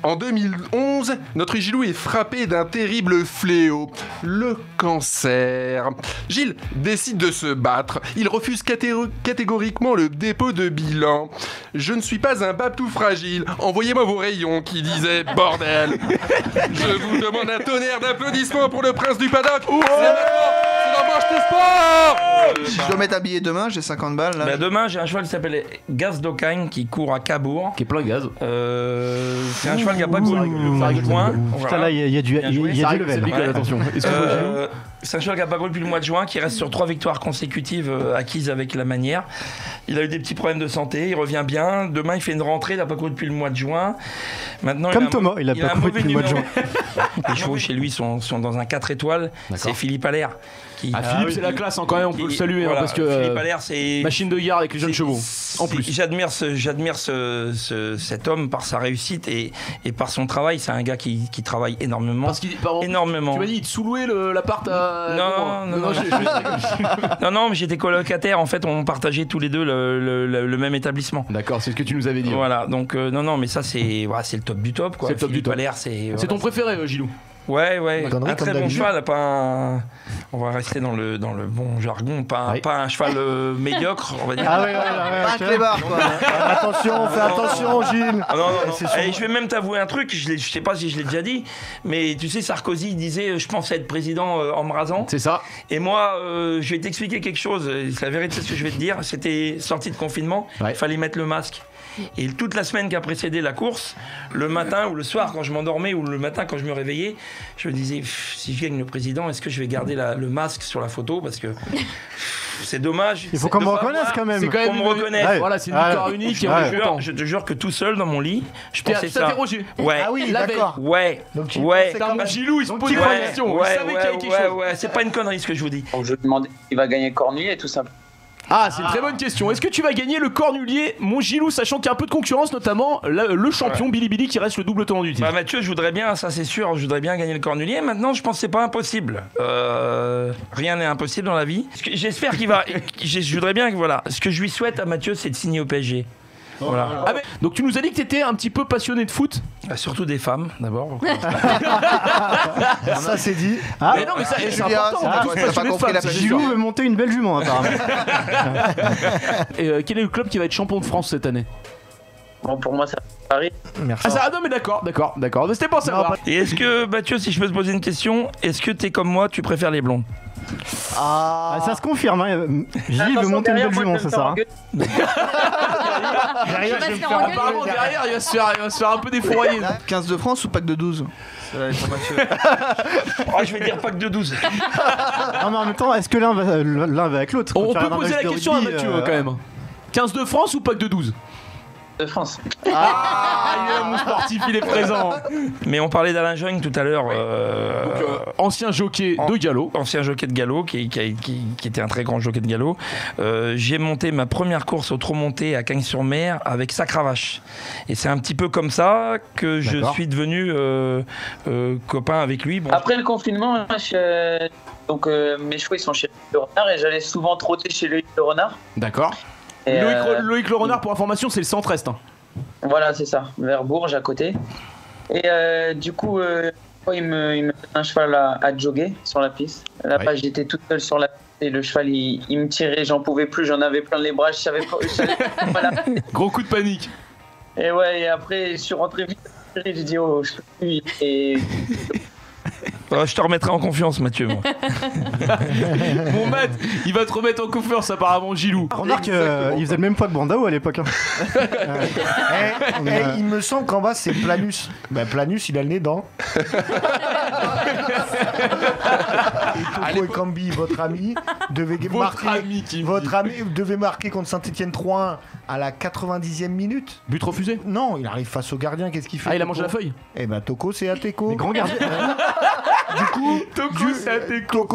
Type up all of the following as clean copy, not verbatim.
En 2011, notre Gilou est frappé d'un terrible fléau, le cancer. Gilles décide de se battre. Il refuse catégoriquement le dépôt de bilan. Je ne suis pas un pape tout fragile. Envoyez-moi vos rayons, qui disait bordel. Je vous demande un tonnerre d'applaudissements pour le prince du paddock. C'est maintenant, c'est dans Manche tes sports. Si je dois mettre un billet demain, j'ai 50 balles. Là. Bah demain, j'ai un cheval qui s'appelle Gaz d'Ocagne qui court à Cabourg. Qui est plein gaz. C'est un cheval qui a pas de points. Putain, là, il y a du level. Attention. C'est un cheval qui a pas couru depuis le mois de juin, qui reste sur 3 victoires consécutives acquises avec la manière. Il a eu des petits problèmes de santé, il revient bien. Demain, il fait une rentrée, il n'a pas couru depuis le mois de juin. Maintenant, comme Thomas, il a pas couru depuis le mois de juin. Les chevaux chez lui sont dans un 4 étoies. C'est Philippe Allaire. Philippe, c'est la classe, quand même, on peut le saluer, voilà, parce que Philippe Allaire, c'est machine de guerre avec les jeunes chevaux. En plus, j'admire cet homme par sa réussite et par son travail. C'est un gars qui travaille énormément. Parce qu'il, énormément. Tu m'as dit, il te sous-louait l'appart à. Non, mais j'étais colocataire. En fait, on partageait tous les deux le même établissement. D'accord, c'est ce que tu nous avais dit. Voilà, donc non, mais ça c'est le top du top, quoi. C'est le top du top. Allaire, c'est ton préféré, Gilou. Ouais, un très bon cheval, on va rester dans le bon jargon, pas un cheval médiocre, on va dire. Ah ouais, pas un clébard, quoi. Attention, fais attention, Gilles. Non. Et je vais même t'avouer un truc, je sais pas si je l'ai déjà dit, mais tu sais, Sarkozy disait je pense être président en me rasant. C'est ça. Et moi, je vais t'expliquer quelque chose, c'est la vérité, c'est ce que je vais te dire. C'était sortie de confinement, il fallait mettre le masque. Et toute la semaine qui a précédé la course, le matin ou le soir quand je m'endormais ou le matin quand je me réveillais, je me disais si je gagne le président, est-ce que je vais garder le masque sur la photo, parce que c'est dommage. Il faut qu'on me reconnaisse quand même. C'est quand même qu'on me reconnaisse. Ouais. Voilà, c'est une victoire unique. Je te jure que tout seul dans mon lit, je pensais ça. T'interrogeais. Ouais. Ah oui, d'accord. Ouais. Donc, Gilou, il se pose des questions. Il savait qu'il y avait quelque chose. Ouais, c'est pas une connerie ce que je vous dis. Donc je demandais s'il va gagner Cornulier et tout ça. Ah, c'est une très bonne question. Est-ce que tu vas gagner le Cornulier, mon Gilou, sachant qu'il y a un peu de concurrence, notamment le champion Billy qui reste le double tenant du titre? Bah Mathieu, je voudrais bien, ça c'est sûr, je voudrais bien gagner le Cornulier. Maintenant, je pense que c'est pas impossible. Rien n'est impossible dans la vie. J'espère qu'il va. Je voudrais bien que voilà. Ce que je lui souhaite à Mathieu, c'est de signer au PSG. Voilà. Ah mais, donc tu nous as dit que tu étais un petit peu passionné de foot. Surtout des femmes, d'abord. Ça c'est dit. Ah mais non, mais ça c'est important. T'as pas compris la Gilou veut monter une belle jument apparemment. Et quel est le club qui va être champion de France cette année? Bon, pour moi, ça Paris. Merci. Ah non mais d'accord. C'était pas savoir. Et est-ce que Mathieu, si je peux te poser une question, est-ce que t'es comme moi, tu préfères les blondes? Ça se confirme, hein. Gilles veut monter une belle jument, c'est ça. Apparemment derrière il va se faire un peu défourailler. 15 de France ou pack de 12? Je vais dire pack de 12. Non mais en même temps, est-ce que l'un va avec l'autre? On peut poser la question à Mathieu quand même. 15 de France ou pack de 12? De France. Mon sportif, il est présent. Mais on parlait d'Alain Jogne tout à l'heure. Ancien jockey de galop. Ancien jockey de galop, qui était un très grand jockey de galop. J'ai monté ma première course au trot monté à Cagnes-sur-Mer avec Sacravache. Et c'est un petit peu comme ça que je suis devenu copain avec lui. Bon, après le confinement, donc mes chevaux ils sont chez le renard et j'allais souvent trotter chez le renard. D'accord. Loïc Le Renard, pour information, c'est le centre-est. Hein. Voilà, c'est ça, vers Bourges à côté. Et du coup, il me donne un cheval à jogger sur la piste. Là-bas, j'étais toute seule sur la piste et le cheval, il me tirait, j'en pouvais plus, j'en avais plein les bras, je savais pas. Voilà. Gros coup de panique. Et ouais, et après, je suis rentré vite, j'ai dit, oh, je peux plus. Et. Je te remettrai en confiance, Mathieu. Moi. Mon Matt, il va te remettre en confiance apparemment, Gilou. Remarque, il faisait le même poids que Brandao à l'époque. Il me semble qu'en bas c'est Planus. Planus, il a le nez dans. Et Toko Ekambi, votre ami, devait marquer contre Saint-Etienne 3-1 à la 90e minute. But refusé? Non, il arrive face au gardien, qu'est-ce qu'il fait? Il a mangé la feuille? Eh ben Toko, c'est Ateko. Les grands gardiens. Du coup, Toko,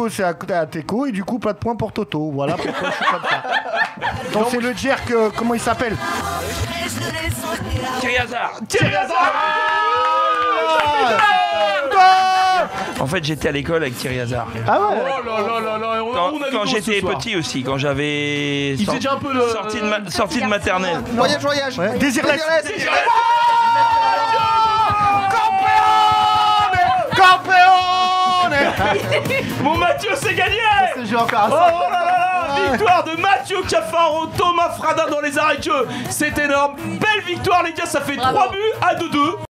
c'est Ateko et du coup, pas de points pour Toto. Voilà pourquoi je suis comme ça. Donc c'est le jerk, comment il s'appelle? Thierry Hazard. En fait, j'étais à l'école avec Thierry Hazard. Ah ouais. Oh là. Quand j'étais petit aussi, quand j'avais sorti de maternelle. Voyage. Désirless. Mon Mathieu, c'est gagné. J'ai encore un Oh là là, victoire de Mathieu Cafaro, Thomas Frada dans les arrêts de jeu. C'est énorme. Belle victoire, les gars, ça fait 3 buts à 2-2.